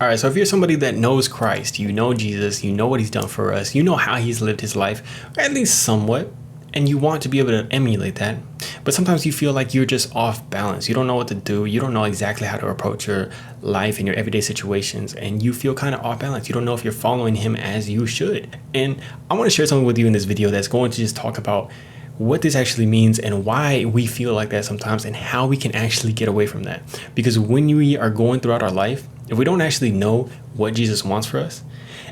All right, so if you're somebody that knows Christ, you know Jesus, you know what he's done for us, you know how he's lived his life, or at least somewhat, and you want to be able to emulate that, but sometimes you feel like you're just off balance. You don't know what to do. You don't know exactly how to approach your life and your everyday situations, and you feel kind of off balance. You don't know if you're following him as you should. And I want to share something with you in this video that's going to just talk about what this actually means and why we feel like that sometimes and how we can actually get away from that. Because when we are going throughout our life, if we don't actually know what Jesus wants for us,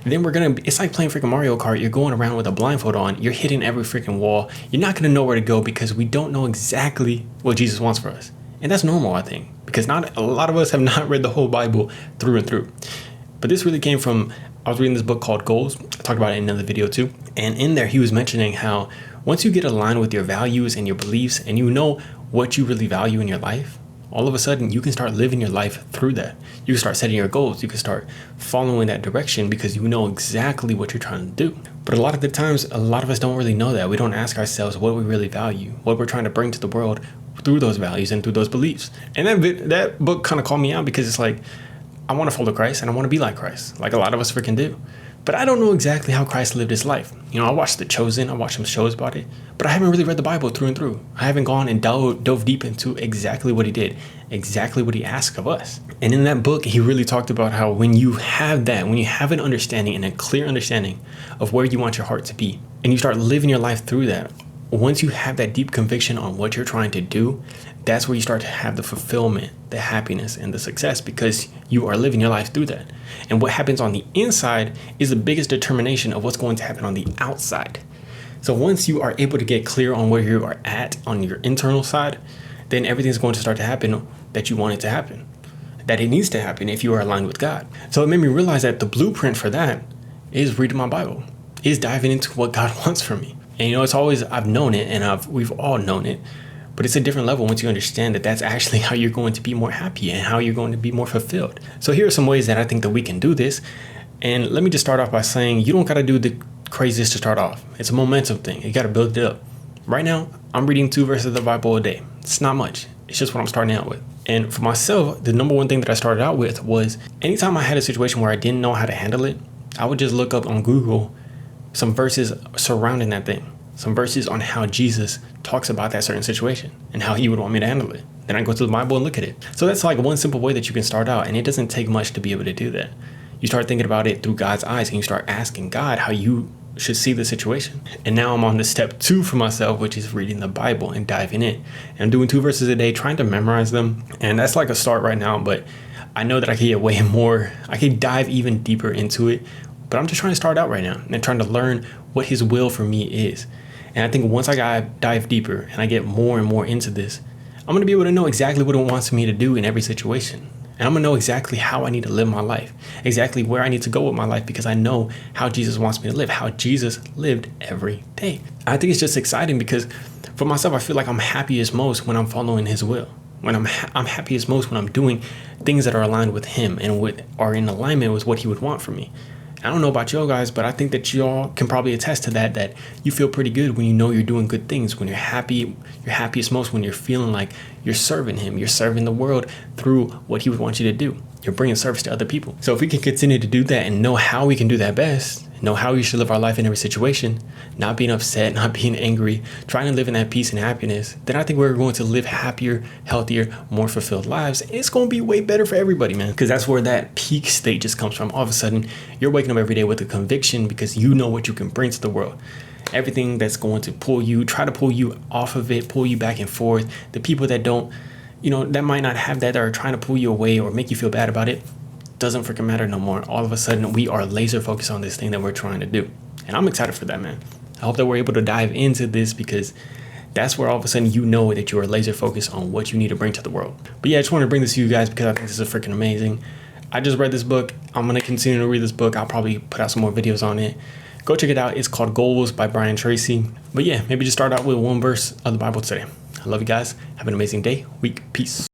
then it's like playing freaking Mario Kart. You're going around with a blindfold on, you're hitting every freaking wall. You're not gonna know where to go because we don't know exactly what Jesus wants for us. And that's normal, I think, because not a lot of us have not read the whole Bible through and through. But this really came from, I was reading this book called Goals. I talked about it in another video too. And in there, he was mentioning how once you get aligned with your values and your beliefs and you know what you really value in your life, all of a sudden you can start living your life through that. You can start setting your goals. You can start following that direction because you know exactly what you're trying to do. But a lot of the times, a lot of us don't really know that. We don't ask ourselves what we really value, what we're trying to bring to the world through those values and through those beliefs. And that book kind of called me out because it's like, I want to follow Christ and I want to be like Christ, like a lot of us freaking do. But I don't know exactly how Christ lived his life. You know, I watched The Chosen, I watched some shows about it, but I haven't really read the Bible through and through. I haven't gone and dove deep into exactly what he did, exactly what he asked of us. And in that book, he really talked about how when you have that, when you have an understanding and a clear understanding of where you want your heart to be, and you start living your life through that, once you have that deep conviction on what you're trying to do, that's where you start to have the fulfillment, the happiness, and the success because you are living your life through that. And what happens on the inside is the biggest determination of what's going to happen on the outside. So once you are able to get clear on where you are at on your internal side, then everything's going to start to happen that you want it to happen, that it needs to happen if you are aligned with God. So it made me realize that the blueprint for that is reading my Bible, is diving into what God wants from me. And you know, it's always, I've known it and we've all known it, but it's a different level once you understand that that's actually how you're going to be more happy and how you're going to be more fulfilled. So here are some ways that I think that we can do this. And let me just start off by saying you don't got to do the craziest to start off. It's a momentum thing. You got to build it up. Right now, I'm reading 2 verses of the Bible a day. It's not much. It's just what I'm starting out with. And for myself, the number one thing that I started out with was anytime I had a situation where I didn't know how to handle it, I would just look up on Google some verses surrounding that thing. Some verses on how Jesus talks about that certain situation and how he would want me to handle it. Then I go to the Bible and look at it. So that's like one simple way that you can start out. And it doesn't take much to be able to do that. You start thinking about it through God's eyes and you start asking God how you should see the situation. And now I'm on to step 2 for myself, which is reading the Bible and diving in. And I'm doing 2 verses a day, trying to memorize them. And that's like a start right now, but I know that I can get way more. I can dive even deeper into it. But I'm just trying to start out right now and trying to learn what his will for me is. And I think once I dive deeper and I get more and more into this, I'm going to be able to know exactly what it wants me to do in every situation. And I'm going to know exactly how I need to live my life, exactly where I need to go with my life, because I know how Jesus wants me to live, how Jesus lived every day. I think it's just exciting because for myself, I feel like I'm happiest most when I'm following his will. When I'm happiest most when I'm doing things that are aligned with him and are in alignment with what he would want from me. I don't know about y'all guys, but I think that y'all can probably attest to that you feel pretty good when you know you're doing good things, when you're happy. You're happiest most when you're feeling like you're serving him. You're serving the world through what he would want you to do. You're bringing service to other people. So if we can continue to do that and know how we can do that best, know how we should live our life in every situation, not being upset, not being angry, trying to live in that peace and happiness, then I think we're going to live happier, healthier, more fulfilled lives. And it's going to be way better for everybody, man, because that's where that peak state just comes from. All of a sudden, you're waking up every day with a conviction because you know what you can bring to the world. Everything that's going to try to pull you off of it, pull you back and forth. The people that don't, that might not have that, or are trying to pull you away or make you feel bad about it, doesn't freaking matter no more. All of a sudden, we are laser focused on this thing that we're trying to do. And I'm excited for that, man. I hope that we're able to dive into this because that's where all of a sudden you know that you are laser focused on what you need to bring to the world. But yeah, I just want to bring this to you guys because I think this is freaking amazing. I just read this book. I'm going to continue to read this book. I'll probably put out some more videos on it. Go check it out. It's called Goals by Brian Tracy. But yeah, maybe just start out with 1 verse of the Bible today. I love you guys. Have an amazing day, week. Peace.